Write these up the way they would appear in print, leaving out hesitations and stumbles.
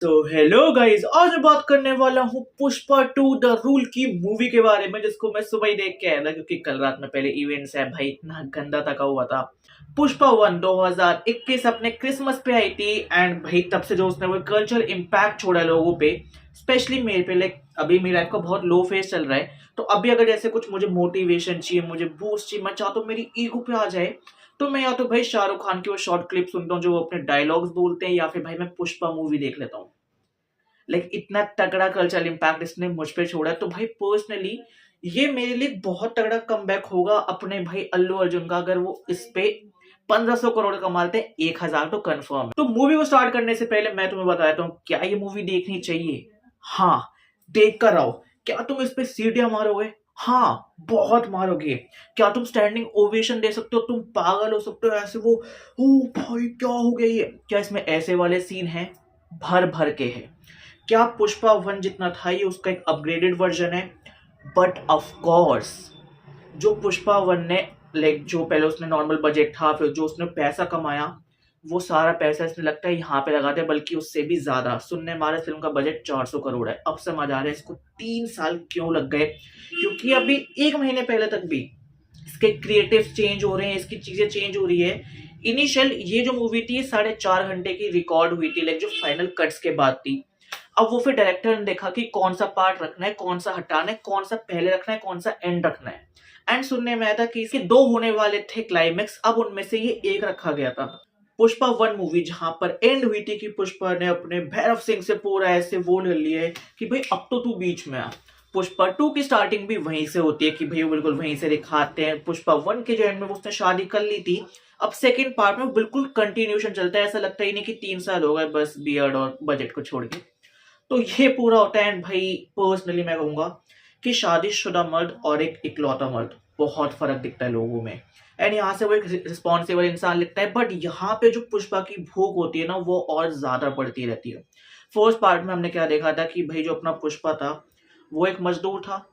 तो hello guys, आज मैं बात करने वाला हूँ पुष्पा 2 द रूल की मूवी के बारे में, जिसको मैं सुबह ही देख के आया था क्योंकि कल रात में पहले इवेंट्स है भाई, इतना गंदा थका हुआ था। पुष्पा 1 2021 अपने क्रिसमस पे आई थी एंड भाई तब से जो उसने वो कल्चरल इम्पैक्ट छोड़ा लोगों पे, स्पेशली मेरे पे। लाइक अभी मेरी लाइफ का बहुत लो फेज चल रहा है, तो अभी अगर जैसे कुछ मुझे मोटिवेशन चाहिए, मुझे बूस्ट चाहिए, मैं चाहता हूँ मेरी ईगो पे आ जाए, तो मैं या तो भाई शाहरुख खान की वो शॉर्ट क्लिप सुनता हूँ जो वो अपने डायलॉग्स बोलते हैं, या फिर भाई मैं पुष्पा मूवी देख लेता हूँ। लाइक इतना तगड़ा कल्चरल इम्पैक्ट इसने मुझ पे छोड़ा है, तो भाई पर्सनली ये मेरे लिए बहुत तगड़ा कमबैक होगा अपने भाई अल्लू अर्जुन का, अगर वो इस पे 1500 करोड़ कमाते हैं, 1000 तो कंफर्म है। तो मूवी को स्टार्ट करने से पहले मैं तुम्हें बताता हूँ क्या ये मूवी देखनी चाहिए। हाँ, देख कर आओ। क्या तुम इस पे सीटियां मारोगे? हाँ, बहुत मारोगे। क्या तुम स्टैंडिंग ओवेशन दे सकते हो? तुम पागल हो सकते हो ऐसे वो, ओ भाई क्या हो गया ये। क्या इसमें ऐसे वाले सीन हैं? भर भर के हैं। क्या पुष्पा 1 जितना था ये उसका एक अपग्रेडेड वर्जन है? बट ऑफ कोर्स जो पुष्पा 1 ने, लाइक जो पहले उसने नॉर्मल बजट था, फिर जो उसने पैसा कमाया, वो सारा पैसा इसने लगता है यहाँ पे लगाते हैं, बल्कि उससे भी ज्यादा। सुनने हमारे फिल्म का बजट 400 करोड़ है। अब समझ आ रहा है इसको 3 साल क्यों लग गए, क्योंकि अभी 1 महीने पहले तक भी इसके क्रिएटिव चेंज हो रहे हैं, इसकी चीजें चेंज हो रही है। इनिशियल ये जो मूवी थी 4.5 घंटे की रिकॉर्ड हुई थी, लाइक जो फाइनल कट्स के बाद थी। अब वो फिर डायरेक्टर ने देखा कि कौन सा पार्ट रखना है, कौन सा हटाना है, कौन सा पहले रखना है, कौन सा एंड रखना है। एंड सुनने में आया था कि इसके 2 होने वाले थे क्लाइमेक्स, अब उनमें से ये एक रखा गया था। पुष्पा 1 मूवी जहां पर एंड हुई थी कि पुष्पा ने अपने भैरव सिंह से पूरा ऐसे वो ले लिया है कि भाई अब तो तू बीच में आ। पुष्पा 2 की स्टार्टिंग भी वहीं से होती है कि भाई वो बिल्कुल वहीं से दिखाते हैं। पुष्पा 1 के जो एंड में उसने शादी कर ली थी, अब सेकंड पार्ट में बिल्कुल कंटिन्यूशन चलता है। ऐसा लगता ही नहीं कि 3 साल हो गए बस बियर्ड और बजट को छोड़ के। तो ये पूरा होता है। एंड भाई पर्सनली मैं कहूंगा कि शादीशुदा मर्द और एक इकलौता मर्द, बहुत फर्क दिखता है लोगों में। एंड यहाँ से वो एक रिस्पॉन्सिबल इंसान लिखता है, बट यहाँ पे जो पुष्पा की भूख होती है ना, वो और ज्यादा बढ़ती रहती है। फर्स्ट पार्ट में हमने क्या देखा था कि भाई जो अपना पुष्पा था वो एक मजदूर था,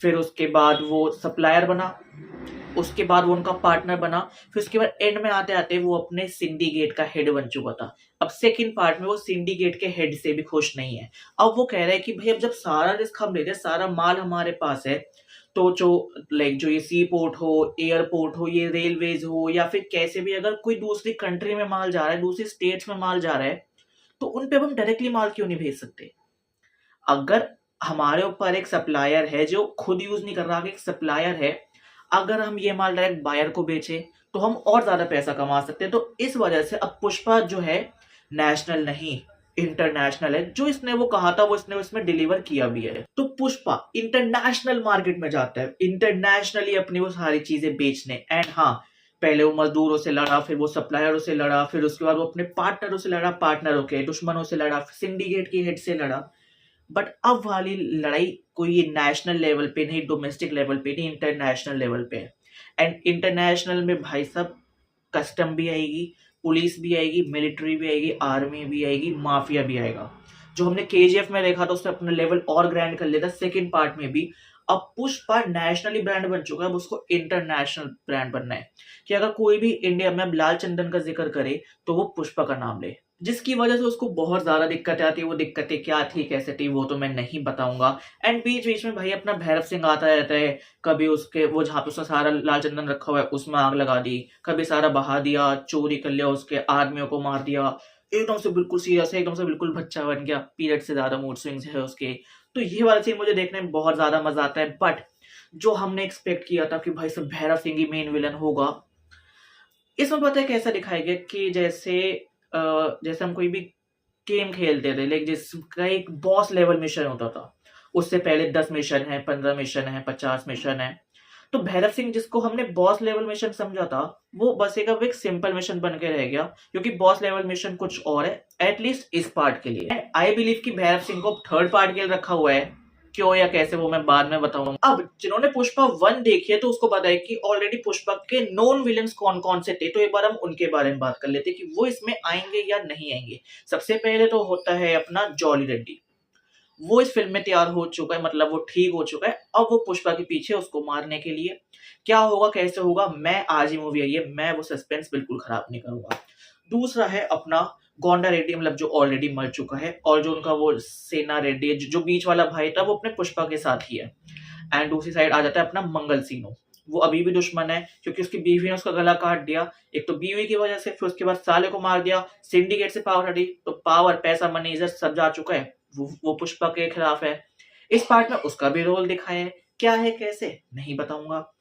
फिर उसके बाद वो सप्लायर बना, उसके बाद वो उनका पार्टनर बना, फिर उसके बाद एंड में आते आते वो अपने सिंडिकेट का हेड बन चुका था। अब सेकंड पार्ट में वो सिंडिकेट के हेड से भी खुश नहीं है। अब वो कह रहा है कि भाई अब जब सारा रिस्क हम लेते हैं, सारा माल हमारे पास है, तो जो लाइक जो ये सी पोर्ट हो, एयरपोर्ट हो, ये रेलवेज हो, या फिर कैसे भी अगर कोई दूसरी कंट्री में माल जा रहा है, दूसरी स्टेट्स में माल जा रहा है, तो उन पे हम डायरेक्टली माल क्यों नहीं भेज सकते? अगर हमारे ऊपर एक सप्लायर है जो खुद यूज नहीं कर रहा, एक सप्लायर है, अगर हम ये माल डायरेक्ट बायर को बेचे तो हम और ज्यादा पैसा कमा सकते हैं। तो इस वजह से अब पुष्पा जो है नेशनल नहीं, इंटरनेशनल है। जो इसने वो कहा था वो इसने उसमें डिलीवर किया भी है। तो पुष्पा इंटरनेशनल मार्केट में जाता है, इंटरनेशनली अपनी वो सारी चीजें बेचने। एंड हाँ, पहले वो मजदूरों से लड़ा, फिर वो सप्लायरों से लड़ा, फिर उसके बाद वो अपने पार्टनरों से लड़ा, पार्टनरों के दुश्मनों से लड़ा, सिंडिकेट की हेड से लड़ा। बट अब वाली लड़ाई कोई नेशनल लेवल पे नहीं, डोमेस्टिक लेवल पे नहीं, इंटरनेशनल लेवल पे है। एंड इंटरनेशनल में भाई साहब कस्टम भी आएगी, पुलिस भी आएगी, मिलिट्री भी आएगी, आर्मी भी आएगी, माफिया भी आएगा। जो हमने केजीएफ में देखा था उसने अपना लेवल और ग्रैंड कर लिया था सेकेंड पार्ट में भी। अब पुष्पा नेशनली ब्रांड बन चुका है, अब उसको इंटरनेशनल ब्रांड बनना है कि अगर कोई भी इंडिया में अब लाल चंदन का जिक्र करे तो वो पुष्पा का नाम ले, जिसकी वजह से उसको बहुत ज्यादा दिक्कतें आती है। वो दिक्कतें क्या थी, कैसे थी, वो तो मैं नहीं बताऊंगा। एंड बीच बीच में भाई अपना भैरव सिंह आता रहता है, कभी उसके वो जहाँ पे उसने सारा लाल चंदन रखा हुआ है उसमें आग लगा दी, कभी सारा बहा दिया, चोरी कर लिया, उसके आदमियों को मार दिया, एकदम से बिल्कुल सीरियस है, एकदम से बिल्कुल बच्चा बन गया, पीरियड से ज्यादा मूड स्विंग्स है उसके। तो ये वाला सीन मुझे देखने में बहुत ज्यादा मजा आता है। बट जो हमने एक्सपेक्ट किया था कि भाई सब भैरव सिंह ही मेन विलन होगा, इसमें पता है कैसा दिखाया गया कि जैसे हम कोई भी गेम खेलते थे, लेकिन जिसका एक बॉस लेवल मिशन होता था, उससे पहले 10 मिशन है, 15 मिशन है, 50 मिशन है। तो भैरव सिंह जिसको हमने बॉस लेवल मिशन समझा था, वो बस एक सिंपल मिशन बन के रह गया, क्योंकि बॉस लेवल मिशन कुछ और है, एटलीस्ट इस पार्ट के लिए। आई बिलीव कि भैरव सिंह को थर्ड पार्ट के लिए रखा हुआ है, क्यों या कैसे वो मैं बाद में बताऊंगा। अब जिन्होंने पुष्पा 1 देखी है तो उसको पता है कि ऑलरेडी पुष्पा के नॉन विलन्स कौन कौन से थे, तो एक बार हम उनके बारे में बात कर लेते हैं कि वो इसमें आएंगे या नहीं आएंगे। सबसे पहले तो होता है अपना जॉली रेड्डी। वो इस फिल्म में तैयार हो चुका है, मतलब वो ठीक हो चुका है। अब वो पुष्पा के पीछे उसको मारने के लिए। क्या होगा कैसे होगा, मैं आज ही मूवी आई है, मैं वो सस्पेंस बिल्कुल खराब नहीं करूंगा। दूसरा है अपना गोंडा रेड्डी मतलब जो ऑलरेडी मर चुका है, और जो उनका वो सेना रेड्डी है, जो बीच वाला भाई था, वो अपने पुष्पा के साथ ही है। एंड दूसरी साइड आ जाता है अपना मंगल सीनो। वो अभी भी दुश्मन है क्योंकि उसकी बीवी ने उसका गला काट दिया। एक तो बीवी की वजह से, फिर उसके बाद साले को मार दिया, सिंडिकेट से पावर हटी, तो पावर, पैसा, मनी, इज्जत सब जा चुका है। वो पुष्पा के खिलाफ है। इस पार्ट में उसका भी रोल दिखाया है, क्या है कैसे नहीं बताऊंगा।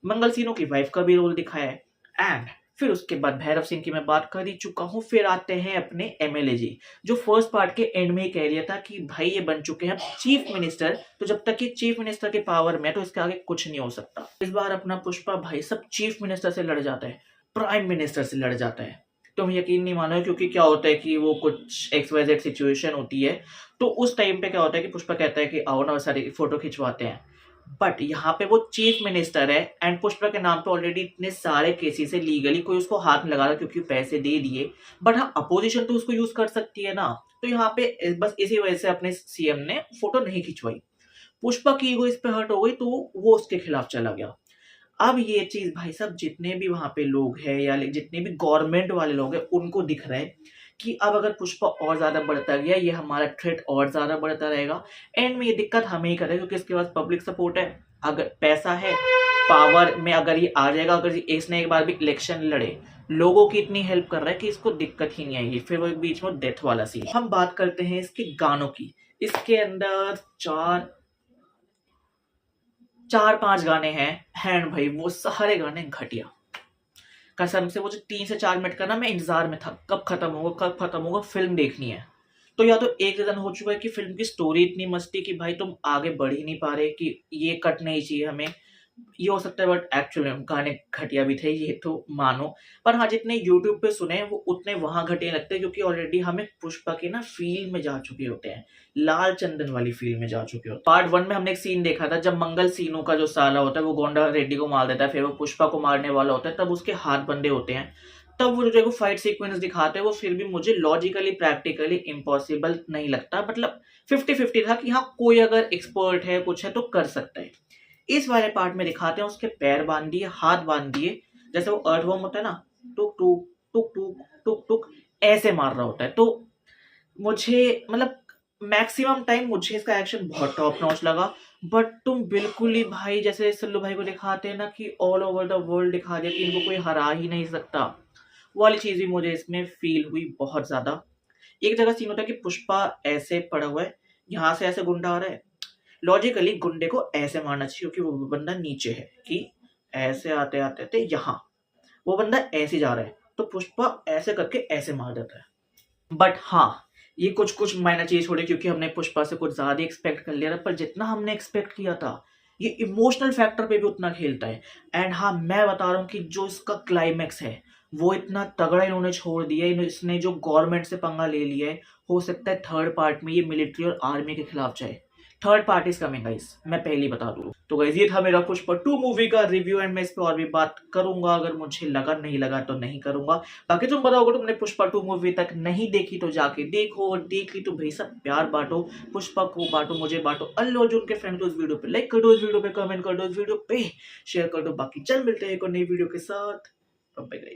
मंगल सिन्हा की वाइफ का भी रोल दिखाया है। एंड फिर उसके बाद भैरव सिंह की मैं बात कर ही चुका हूँ। फिर आते हैं अपने एमएलए जी, जो फर्स्ट पार्ट के एंड में ही कह लिया था कि भाई ये बन चुके हैं चीफ मिनिस्टर, तो जब तक ये चीफ मिनिस्टर के पावर में है तो इसके आगे कुछ नहीं हो सकता। इस बार अपना पुष्पा भाई सब चीफ मिनिस्टर से लड़ जाता है, प्राइम मिनिस्टर से लड़ जाता है। तुम यकीन नहीं मानो, क्योंकि क्या होता है कि वो कुछ XYZ सिचुएशन होती है, तो उस टाइम पे क्या होता है कि पुष्पा कहता है कि आओ ना सारी फोटो खिंचवाते हैं। बट यहाँ पे वो चीफ मिनिस्टर है एंड पुष्पा के नाम पे ऑलरेडी इतने सारे केसेस है, लीगली कोई उसको हाथ नहीं लगा रहा क्योंकि पैसे दे दिए। बट हाँ, अपोजिशन तो उसको यूज कर सकती है ना। तो यहाँ पे बस इसी वजह से अपने सीएम ने फोटो नहीं खिंचवाई। पुष्पा की ईगो इस पे हर्ट हो गई, तो वो उसके खिलाफ चला गया। अब ये चीज भाई साहब जितने भी वहां पे लोग हैं या जितने भी गवर्नमेंट वाले लोग हैं, उनको दिख रहा है कि अब अगर पुष्पा और ज्यादा बढ़ता गया, ये हमारा थ्रेट और ज्यादा बढ़ता रहेगा। एंड में ये दिक्कत हमें ही करेगा क्योंकि इसके पास पब्लिक सपोर्ट है, अगर पैसा है, पावर में अगर ये आ जाएगा, अगर एक ने एक बार भी इलेक्शन लड़े, लोगों की इतनी हेल्प कर रहा है कि इसको दिक्कत ही नहीं आएगी। फिर वो एक बीच में डेथ वाला सीन। हम बात करते हैं इसके गानों की। इसके अंदर चार पांच गाने हैं एंड भाई वो सारे गाने घटिया। कसम से वो जो 3 से 4 मिनट का ना, मैं इंतजार में था कब खत्म होगा, फिल्म देखनी है। तो या तो एक रीजन हो चुका है कि फिल्म की स्टोरी इतनी मस्ती कि भाई तुम आगे बढ़ ही नहीं पा रहे, कि ये कट नहीं चाहिए हमें, ये हो सकता है। बट एक्चुअली गाने घटिया भी थे, ये तो मानो। पर हाँ, जितने यूट्यूब पे सुने वो उतने वहां घटिया लगते हैं क्योंकि ऑलरेडी हमें पुष्पा के ना फील में जा चुके होते हैं, लाल चंदन वाली फील में जा चुके होते हैं। पार्ट 1 में हमने एक सीन देखा था जब मंगल सीनू का जो साला होता है वो गोंडा रेड्डी को मार देता है, फिर वो पुष्पा को मारने वाला होता है, तब उसके हाथ बंधे होते हैं। तब वो जो फाइट सीक्वेंस दिखाते हैं वो फिर भी मुझे लॉजिकली प्रैक्टिकली इम्पॉसिबल नहीं लगता। मतलब 50-50 था कि हाँ, कोई अगर एक्सपर्ट है कुछ है तो कर सकता है। इस वाले पार्ट में दिखाते हैं उसके पैर बांध दिए, हाथ बांध दिए, जैसे वो अर्थवर्म होता है ना, टुक टुक टुक टुक टुक टुक ऐसे मार रहा होता है। तो मुझे मतलब मैक्सिमम टाइम मुझे इसका एक्शन बहुत टॉप नॉच लगा। बट तुम बिल्कुल ही भाई जैसे सल्लू भाई को दिखाते हैं ना कि ऑल ओवर द वर्ल्ड दिखा दिया कि इनको कोई हरा ही नहीं सकता, वो वाली चीज भी मुझे इसमें फील हुई बहुत ज्यादा। एक जगह सीन होता है कि पुष्पा ऐसे पड़ा हुआ है, यहाँ से ऐसे गुंडा आ रहा है, लॉजिकली गुंडे को ऐसे मारना चाहिए क्योंकि वो बंदा नीचे है, कि ऐसे आते आते थे यहाँ, वो बंदा ऐसे जा रहा है तो पुष्पा ऐसे करके ऐसे मार देता है। बट हाँ, ये कुछ कुछ माइनर चीज छोड़ी क्योंकि हमने पुष्पा से कुछ ज्यादा एक्सपेक्ट कर लिया था, पर जितना हमने एक्सपेक्ट किया था ये इमोशनल फैक्टर पे भी उतना खेलता है। एंड हाँ, मैं बता रहा हूँ कि जो इसका क्लाइमैक्स है वो इतना तगड़ा इन्होंने छोड़ दिया है, इसने जो गवर्नमेंट से पंगा ले लिया है, हो सकता है थर्ड पार्ट में ये मिलिट्री और आर्मी के खिलाफ जाए। Third part is coming guys, मैं पहले ही बता दूं। तो गाइस ये था मेरा पुष्पा 2 मूवी का रिव्यू एंड मैं इस पे और भी बात करूंगा, अगर मुझे लगा, नहीं लगा तो नहीं करूंगा। बाकी तुम बताओ, अगर तुमने पुष्पा 2 मूवी तक नहीं देखी तो जाके देखो, और देख ली तो भाई सब प्यार बांटो, पुष्पा को बांटो, मुझे बांटो, अल्लू अर्जुन के फ्रेंड को इस वीडियो पे लाइक कर दो, इस वीडियो पे कमेंट कर दो, इस वीडियो पे शेयर कर दो। बाकी चल मिलते हैं एक और नई वीडियो के साथ। Bye bye.